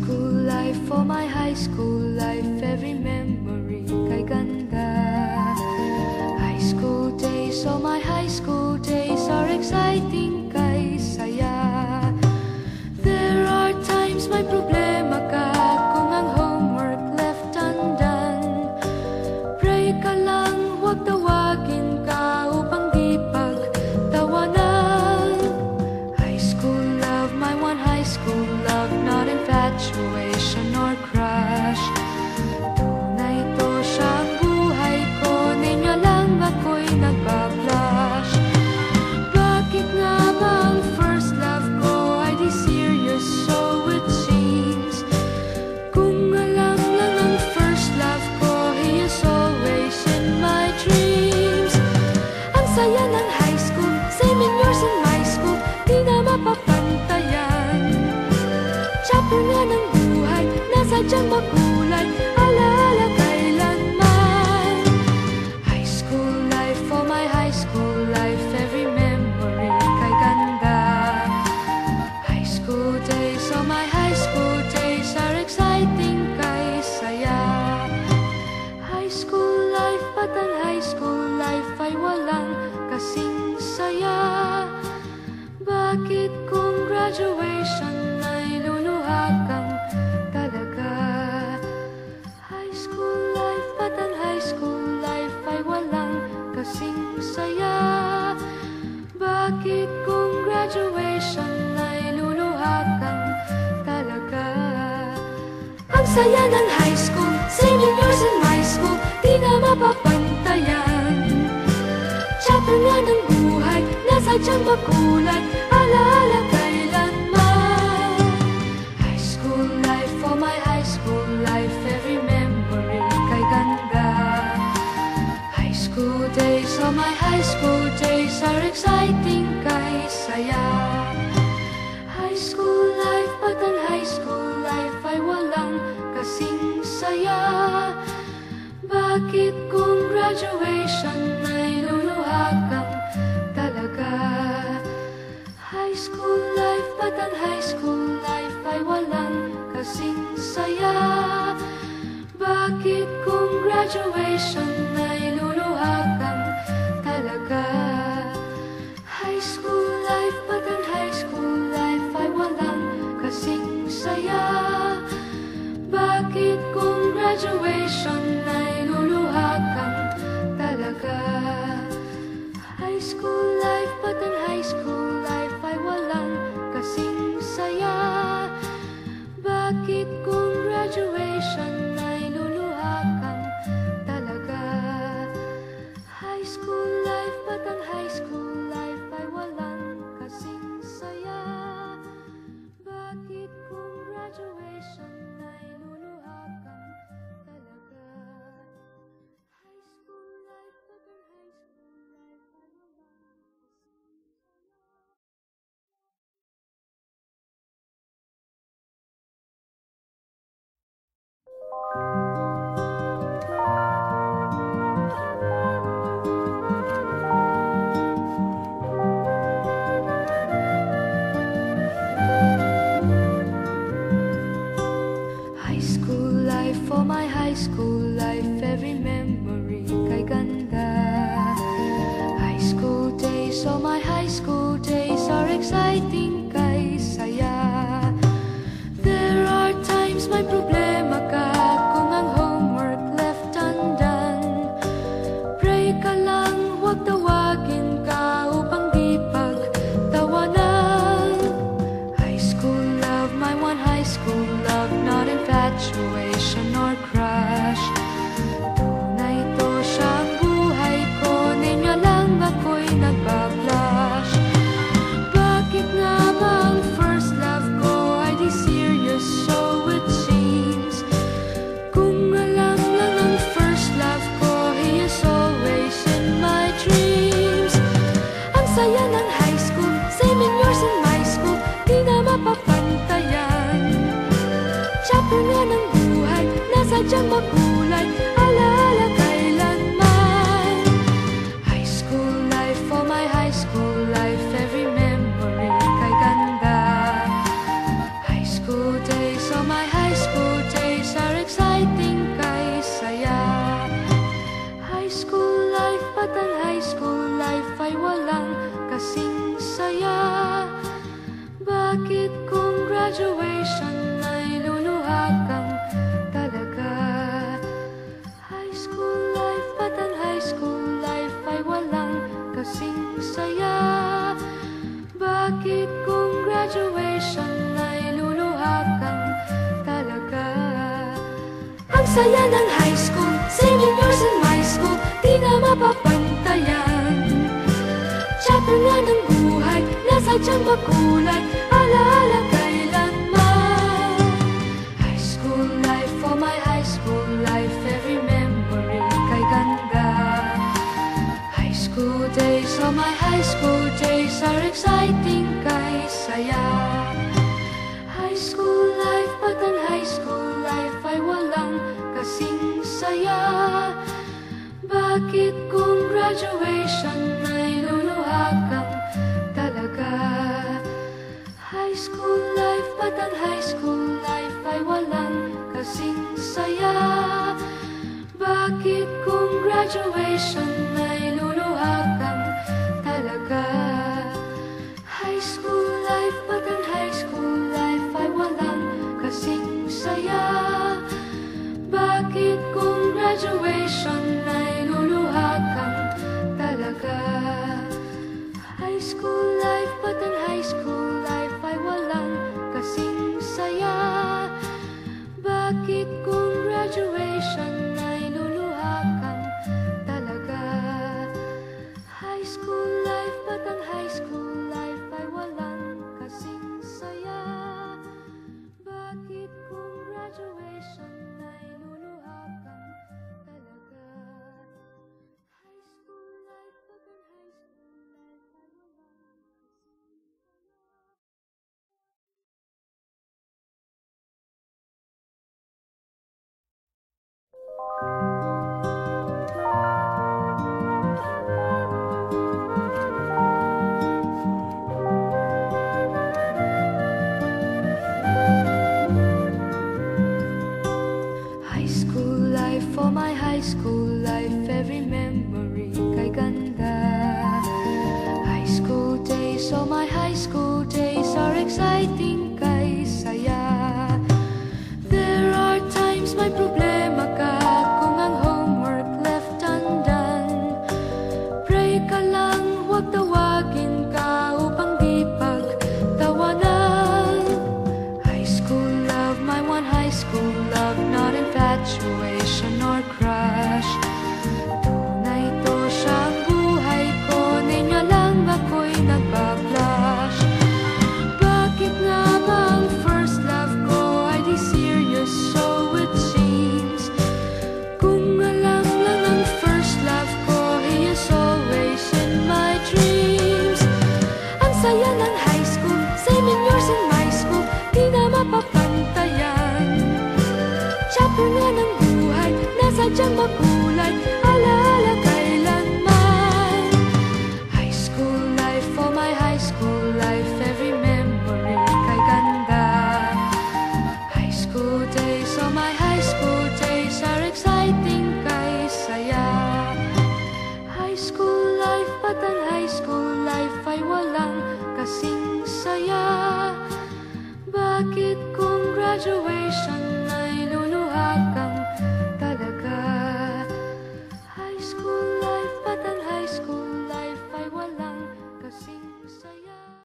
school life, for my high school life, every memory kay ganda. High school days, oh my high school days are exciting kay saya. There are times may problema ka kung ang homework left undone. Pray ka lang, huwag tawagin ka upang di pagtawanan. High school love, my one high school love, not infatuation or crush. Tunay to siyang buhay ko, ninyo lang ako'y nagbablush. Bakit nga ba ang first love ko ay di serious, so it seems? Kung alam lang ang first love ko, he is always in my dreams. Ang saya ng high school, same in yours in my school, di na mapapantayan. Chapter nga ng buhay, nasadyang makulay, alaala kailanman. High school life, for my high school life, every memory kay ganda. High school days, oh my high school days are exciting kay saya. High school life, but ang high school life ay walang kasing saya. Bakit kung graduation ay luluha kang talaga? High school life, but ang high school life ay walang kasing saya. Bakit kung graduation ay luluha kang talaga? Ang saya ng high school, same in yours in my school, di na mapapantayan. Chapter nga ng buhay, nasadyang makulay, alaala kailanman. High school life, for my high school life, every memory kay ganda. High school days, oh my high school days are exciting kay saya. High school life, but ang high school life ay walang kasing saya. Bakit kung graduation ay luluha kang talaga? High school life, but ang high school life ay walang kasing saya. Bakit kung graduation ay luluha kang talaga? High school life, but ang high school life ay walang kasing saya. Bakit kung graduation ay luluha kang talaga? High school life, but ang high school life ay walang kasing saya. Bakit kung graduation ay luluha kang talaga? High school life, but ang high school life ay walang kasing saya. Bakit kung graduation ay luluha kang talaga? High school life, but ang high school life ay walang kasing saya. High school life, for my high school life, every memory kay ganda. High school days, oh my high school days are exciting kay saya. There are times may problema ka kung ang homework left undone. Pray ka lang, huwag tawagin ka upang di pagtawanan. High school love, my one high school love, not infatuation or crush. Tunay to siyang buhay ko, ninyo lang ako'y nagbablush. Bakit nga ba ang first love ko ay di serious, so it seems? Kung alam lang ang first love ko, he is always in my dreams. Ang saya ng high school, same in yours in my school, di na mapapantayan. Chapter nga ng buhay, nasadyang makulay, alaala kailanman. High school life, for my high school life, every memory kay ganda. High school days, oh of my high school days are exciting kay saya. High school life, but ang high school life ay walang kasing saya. Bakit kung graduation ay luluha kang talaga? High school life, but ang high school life ay walang kasing saya. Bakit kung graduation ay luluha kang talaga? Ang saya ng high school, singing years in my school, di na mapapantayan. Chapter nga ng buhay, nasa diyang makulay, alaala kailanman. High school life, oh my high school life, every memory kay ganda. High school days, oh my high school days are exciting kay saya. High school life, but ang high school life ay walang kasing saya. Bakit kung graduation ay luluha kang talaga? High school life, but ang high school life ay walang kasing saya. Bakit kung graduation ay luluha kang talaga? High school life, but ang high school life ay walang kasing saya. Bakit kung graduation ay luluha kang talaga? High school life, but ang high school life ay walang kasing saya. Bakit kung graduation ay luluha kang talaga? High school life, but ang high school life ay walang kasing saya. Bakit kung graduation ay luluha kang talaga? High school life, but ang high school life ay walang high school life, for my high school life, every memory kay ganda. High school days, oh my high school days are exciting kay saya. There are times may problema ka kung ang homework left undone. Pray ka lang, huwag tawagin ka upang di pagtawanan. High school love, my one high school love, not infatuation or crush. Tunay to siyang buhay ko, niya lang ako'y nagbablush. Bakit nga ba ang first love ko ay di serious, so it seems? Kung alam lang ang first love ko, he is always in my dreams. Ang saya ng high school, same years in my school, di na mapapantayan. Chapter nga ng buhay, nasa diyang makulay, alaala kailanman. High school life, oh my high school life, every memory kay ganda. High school days, oh my high school days are exciting kay saya. High school life, but ang high school life ay walang kasing saya. Bakit kung graduation